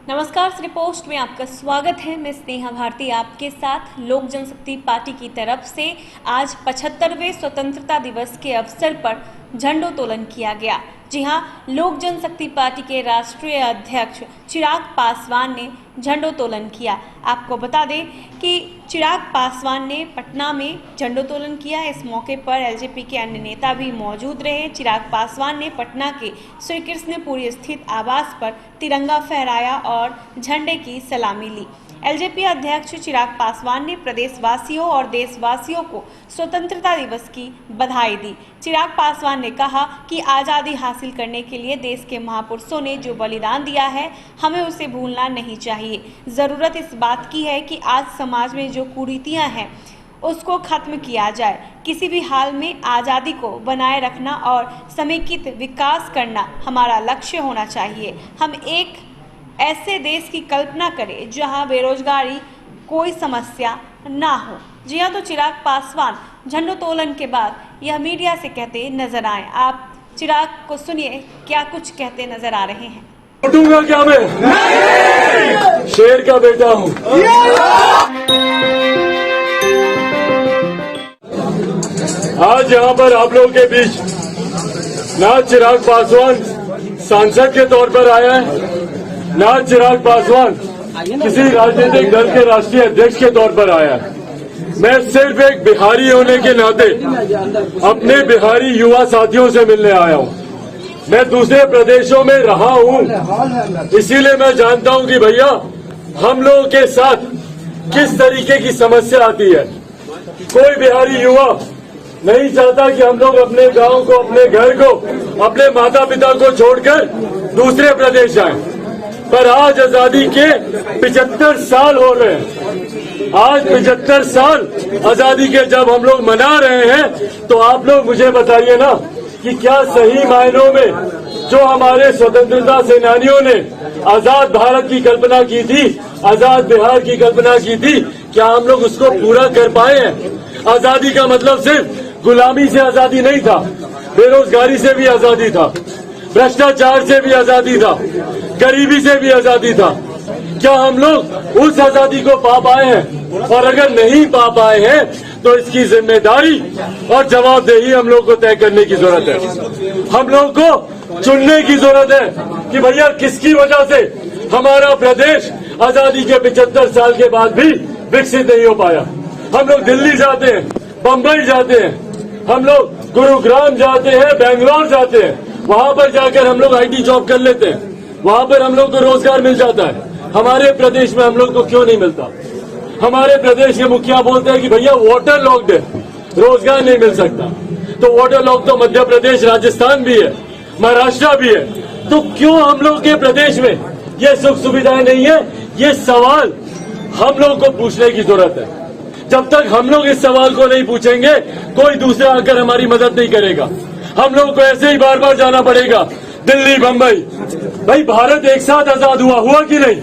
नमस्कार, श्री पोस्ट में आपका स्वागत है। मैं स्नेहा भारती आपके साथ। लोक जनशक्ति पार्टी की तरफ से आज 75वें स्वतंत्रता दिवस के अवसर पर झंडोत्तोलन किया गया। जी हां, लोक जनशक्ति पार्टी के राष्ट्रीय अध्यक्ष चिराग पासवान ने झंडोत्तोलन किया। आपको बता दें कि चिराग पासवान ने पटना में झंडोत्तोलन किया। इस मौके पर एलजेपी के अन्य नेता भी मौजूद रहे। चिराग पासवान ने पटना के श्री कृष्णपुरी स्थित आवास पर तिरंगा फहराया और झंडे की सलामी ली। एलजेपी अध्यक्ष चिराग पासवान ने प्रदेशवासियों और देशवासियों को स्वतंत्रता दिवस की बधाई दी। चिराग पासवान ने कहा कि आज़ादी हासिल करने के लिए देश के महापुरुषों ने जो बलिदान दिया है, हमें उसे भूलना नहीं चाहिए। ज़रूरत इस बात की है कि आज समाज में जो कुरीतियां हैं उसको खत्म किया जाए। किसी भी हाल में आज़ादी को बनाए रखना और समेकित विकास करना हमारा लक्ष्य होना चाहिए। हम एक ऐसे देश की कल्पना करें जहां बेरोजगारी कोई समस्या ना हो। जी हाँ, तो चिराग पासवान झंडोत्तोलन के बाद यह मीडिया से कहते नजर आए। आप चिराग को सुनिए, क्या कुछ कहते नजर आ रहे हैं। लूटूंगा क्या मैं? नहीं! शेर का बेटा हूँ। आज यहाँ पर आप लोगों के बीच ना चिराग पासवान सांसद के तौर पर आया है, ना चिराग पासवान किसी राजनीतिक दल के राष्ट्रीय अध्यक्ष के तौर पर आया है। मैं सिर्फ एक बिहारी होने के नाते अपने बिहारी युवा साथियों से मिलने आया हूँ। मैं दूसरे प्रदेशों में रहा हूँ, इसीलिए मैं जानता हूँ कि भैया हम लोगों के साथ किस तरीके की समस्या आती है। कोई बिहारी युवा नहीं चाहता कि हम लोग अपने गांव को, अपने घर को, अपने माता पिता को छोड़कर दूसरे प्रदेश जाएं। पर आज आजादी के 75 साल हो रहे हैं। आज 75 साल आजादी के जब हम लोग मना रहे हैं, तो आप लोग मुझे बताइए ना कि क्या सही मायनों में जो हमारे स्वतंत्रता सेनानियों ने आजाद भारत की कल्पना की थी, आजाद बिहार की कल्पना की थी, क्या हम लोग उसको पूरा कर पाए हैं? आजादी का मतलब सिर्फ गुलामी से आजादी नहीं था, बेरोजगारी से भी आजादी था, भ्रष्टाचार से भी आजादी था, गरीबी से भी आजादी था। क्या हम लोग उस आजादी को पा पाए हैं? और अगर नहीं पा पाए हैं तो इसकी जिम्मेदारी और जवाबदेही हम लोग को तय करने की जरूरत है। हम लोग को चुनने की जरूरत है कि भैया किसकी वजह से हमारा प्रदेश आजादी के 75 साल के बाद भी विकसित नहीं हो पाया। हम लोग दिल्ली जाते हैं, बम्बई जाते हैं, हम लोग गुरुग्राम जाते हैं, बेंगलोर जाते हैं, वहां पर जाकर हम लोग आईटी जॉब कर लेते हैं, वहां पर हम लोग को रोजगार मिल जाता है। हमारे प्रदेश में हम लोग को क्यों नहीं मिलता? हमारे प्रदेश के मुखिया बोलते हैं कि भैया वाटर लॉक्ड है, रोजगार नहीं मिल सकता। तो वाटर लॉक तो मध्य प्रदेश, राजस्थान भी है, महाराष्ट्र भी है। तो क्यों हम लोग के प्रदेश में ये सुख सुविधाएं नहीं है? ये सवाल हम लोग को पूछने की जरूरत है। जब तक हम लोग इस सवाल को नहीं पूछेंगे, कोई दूसरा आकर हमारी मदद नहीं करेगा। हम लोग को ऐसे ही बार बार जाना पड़ेगा दिल्ली, बम्बई। भाई भारत एक साथ आजाद हुआ कि नहीं?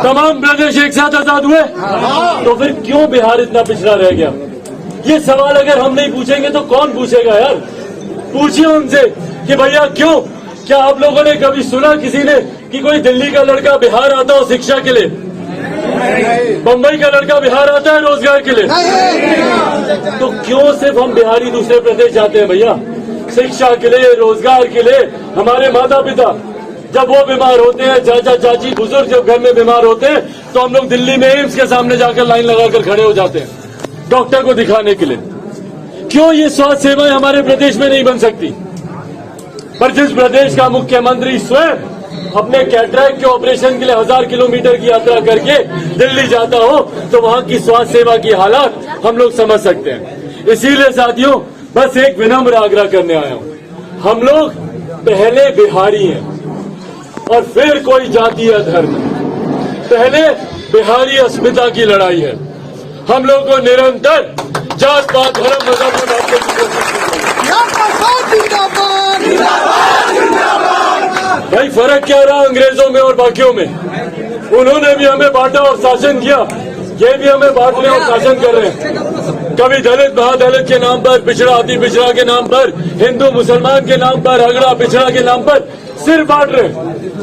तमाम प्रदेश एक साथ आजाद हुए, तो फिर क्यों बिहार इतना पिछड़ा रह गया? ये सवाल अगर हम नहीं पूछेंगे तो कौन पूछेगा यार? पूछिए उनसे कि भैया क्यों? क्या आप लोगों ने कभी सुना किसी ने कि कोई दिल्ली का लड़का बिहार आता हो शिक्षा के लिए? बम्बई का लड़का बिहार आता है रोजगार के लिए? तो क्यों सिर्फ हम बिहारी दूसरे प्रदेश जाते हैं भैया? शिक्षा के लिए, रोजगार के लिए। हमारे माता पिता जब वो बीमार होते हैं, चाचा चाची बुजुर्ग जब घर में बीमार होते हैं, तो हम लोग दिल्ली में एम्स के सामने जाकर लाइन लगाकर खड़े हो जाते हैं डॉक्टर को दिखाने के लिए। क्यों ये स्वास्थ्य सेवाएं हमारे प्रदेश में नहीं बन सकती? पर जिस प्रदेश का मुख्यमंत्री स्वयं अपने कैटरैक्ट के ऑपरेशन के लिए 1000 किलोमीटर की यात्रा करके दिल्ली जाता हो, तो वहां की स्वास्थ्य सेवा की हालात हम लोग समझ सकते हैं। इसीलिए साथियों, बस एक विनम्र आग्रह करने आया हूं। हम लोग पहले बिहारी हैं और फिर कोई जाति या धर्म। पहले बिहारी अस्मिता की लड़ाई है। हम लोग को निरंतर जात पात धर्म मजहब में बांटने की कोशिश भाई फर्क क्या रहा अंग्रेजों में और बाकियों में? उन्होंने भी हमें बांटा और शासन किया, ये भी हमें बांटने और शासन कर रहे हैं। कभी दलित महादलित के नाम पर, पिछड़ा अति पिछड़ा के नाम पर, हिंदू मुसलमान के नाम पर, अगड़ा पिछड़ा के नाम पर सिर बांट रहे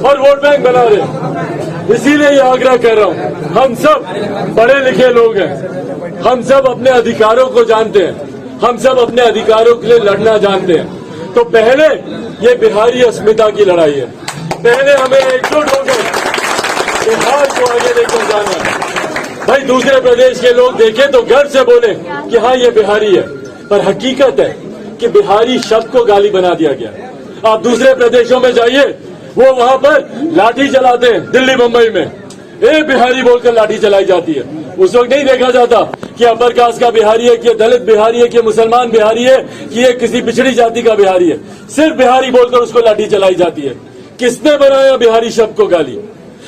और वोट बैंक बना रहे। इसीलिए ये आग्रह कर रहा हूं, हम सब पढ़े लिखे लोग हैं, हम सब अपने अधिकारों को जानते हैं, हम सब अपने अधिकारों के लिए लड़ना जानते हैं। तो पहले ये बिहारी अस्मिता की लड़ाई है, पहले हमें एकजुट होकर बिहार को आगे लेकर जाना है। भाई दूसरे प्रदेश के लोग देखें तो गर्व से बोले कि हाँ ये बिहारी है, पर हकीकत है कि बिहारी शब्द को गाली बना दिया गया। आप दूसरे प्रदेशों में जाइए, वो वहां पर लाठी चलाते हैं, दिल्ली मुंबई में ए बिहारी बोलकर लाठी चलाई जाती है। उस वक्त नहीं देखा जाता कि अपर कास्ट का बिहारी है, कि दलित बिहारी है, कि मुसलमान बिहारी है, कि ये किसी पिछड़ी जाति का बिहारी है। सिर्फ बिहारी बोलकर उसको लाठी चलाई जाती है। किसने बनाया बिहारी शब्द को गाली?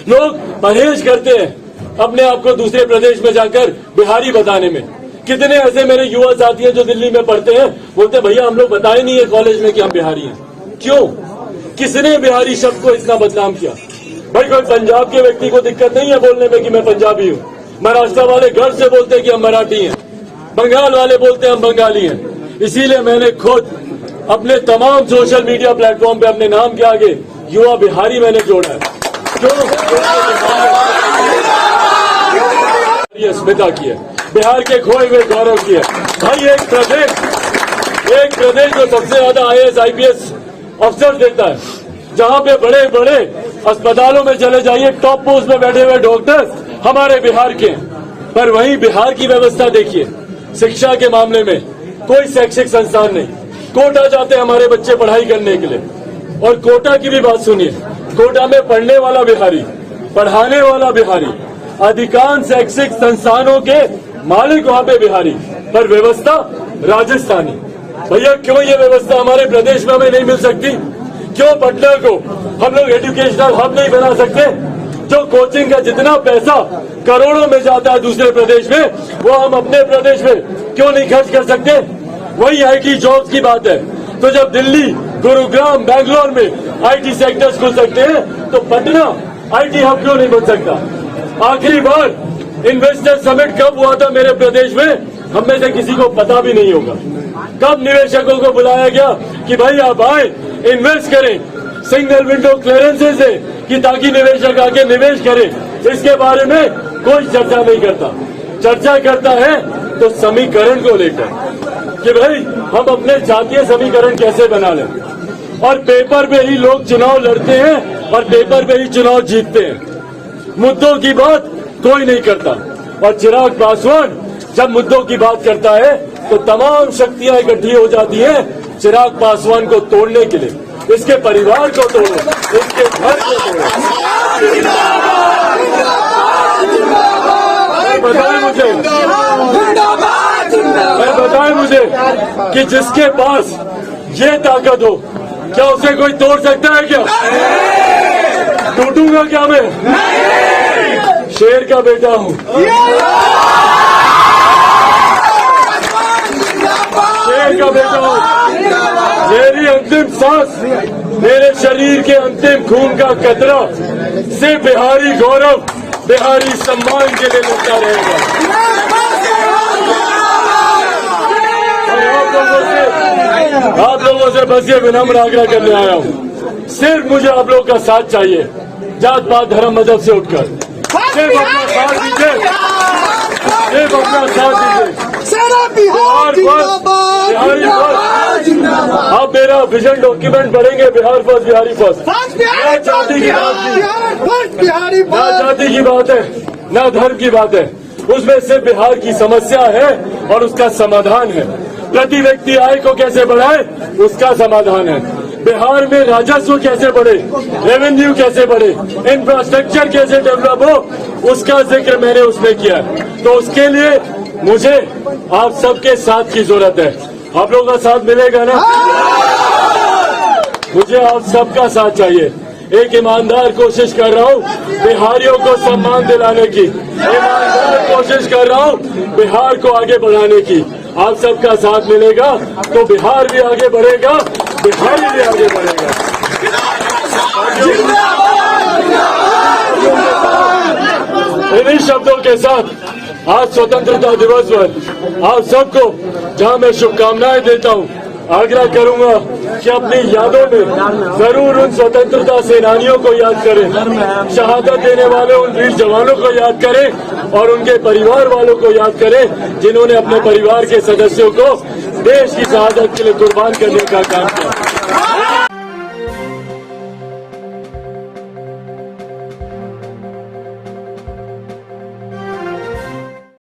लोग परहेज करते हैं अपने आप को दूसरे प्रदेश में जाकर बिहारी बताने में। कितने ऐसे मेरे युवा साथी हैं जो दिल्ली में पढ़ते हैं, बोलते भैया हम लोग बताए नहीं है कॉलेज में कि हम बिहारी हैं। क्यों? किसने बिहारी शब्द को इतना बदनाम किया? भाई कोई पंजाब के व्यक्ति को दिक्कत नहीं है बोलने में कि मैं पंजाबी हूँ, महाराष्ट्र वाले गर्व से बोलते हैं कि हम मराठी हैं, बंगाल वाले बोलते हैं हम बंगाली हैं। इसीलिए मैंने खुद अपने तमाम सोशल मीडिया प्लेटफॉर्म पे अपने नाम के आगे युवा बिहारी मैंने जोड़ा है। जो अस्मिता की है, बिहार के खोए हुए गौरव की है। भाई एक प्रदेश जो सबसे ज्यादा IAS IPS अफसर देता है, जहाँ पे बड़े बड़े अस्पतालों में चले जाइए, टॉप पोस्ट में बैठे हुए डॉक्टर्स हमारे बिहार के हैं। पर वहीं बिहार की व्यवस्था देखिए, शिक्षा के मामले में कोई शैक्षिक संस्थान नहीं। कोटा जाते हैं हमारे बच्चे पढ़ाई करने के लिए, और कोटा की भी बात सुनिए, कोटा में पढ़ने वाला बिहारी, पढ़ाने वाला बिहारी, अधिकांश शैक्षिक संस्थानों के मालिक वहाँ पे बिहारी, पर व्यवस्था राजस्थानी। भैया क्यों ये व्यवस्था हमारे प्रदेश में हमें नहीं मिल सकती? क्यों पटना को हम लोग एजुकेशनल हब नहीं बना सकते? जो कोचिंग का जितना पैसा करोड़ों में जाता है दूसरे प्रदेश में, वो हम अपने प्रदेश में क्यों नहीं खर्च कर सकते? वही IT जॉब्स की बात है। तो जब दिल्ली, गुरुग्राम, बैंगलोर में IT सेक्टर्स खुल सकते हैं, तो पटना IT हब क्यों नहीं बन सकता? आखिरी बार इन्वेस्टर समिट कब हुआ था मेरे प्रदेश में? हम में से किसी को पता भी नहीं होगा। कब निवेशकों को बुलाया गया कि भाई आप आए, इन्वेस्ट करें, सिंगल विंडो क्लियरेंसेस है कि ताकि निवेशक आके निवेश करें? इसके बारे में कोई चर्चा नहीं करता। चर्चा करता है तो समीकरण को लेकर कि भाई हम अपने जातीय समीकरण कैसे बना लें, और पेपर पे ही लोग चुनाव लड़ते हैं और पेपर पे ही चुनाव जीतते हैं। मुद्दों की बात कोई नहीं करता, और चिराग पासवान जब मुद्दों की बात करता है तो तमाम शक्तियां इकट्ठी हो जाती हैं चिराग पासवान को तोड़ने के लिए। इसके परिवार को तोड़ो, इसके घर को तोड़ो। बताएं मुझे कि जिसके पास ये ताकत हो, क्या उसे कोई तोड़ सकता है? क्या टूटूंगा क्या मैं? शेर का बेटा हूँ, शेर का बेटा हूँ। मेरी अंतिम सांस, मेरे शरीर के अंतिम खून का कतरा से बिहारी गौरव, बिहारी सम्मान के लिए लड़ता रहेगा। आप लोगों से बस ये विनम्र आग्रह करने आया हूँ, सिर्फ मुझे आप लोगों का साथ चाहिए, जात पात धर्म मजहब से उठकर सिर्फ अपना साथ दीजिए, सिर्फ अपना साथ दीजिए। आप मेरा विजन डॉक्यूमेंट पढ़ेंगे, बिहार फर्स्ट, बिहारी फर्स्ट। ना जाति की बात नहीं, ना जाति की बात है, ना धर्म की बात है, उसमें सिर्फ बिहार की समस्या है और उसका समाधान है। प्रति व्यक्ति आय को कैसे बढ़ाए, उसका समाधान है। बिहार में राजस्व कैसे बढ़े, रेवेन्यू कैसे बढ़े, इंफ्रास्ट्रक्चर कैसे डेवलप हो, उसका जिक्र मैंने उसमें किया। तो उसके लिए मुझे आप सबके साथ की जरूरत है। आप लोगों का साथ मिलेगा ना? मुझे आप सबका साथ चाहिए। एक ईमानदार कोशिश कर रहा हूँ बिहारियों को सम्मान दिलाने की, ईमानदार कोशिश कर रहा हूँ बिहार को आगे बढ़ाने की। आप सबका साथ मिलेगा तो बिहार भी आगे बढ़ेगा, बिहारी भी आगे बढ़ेगा। इन्हीं शब्दों के साथ आज स्वतंत्रता दिवस पर आप सबको जहां मैं शुभकामनाएं देता हूं, आग्रह करूंगा कि अपनी यादों में जरूर उन स्वतंत्रता सेनानियों को याद करें, शहादत देने वाले उन वीर जवानों को याद करें और उनके परिवार वालों को याद करें जिन्होंने अपने परिवार के सदस्यों को देश की शहादत के लिए कुर्बान करने का काम किया।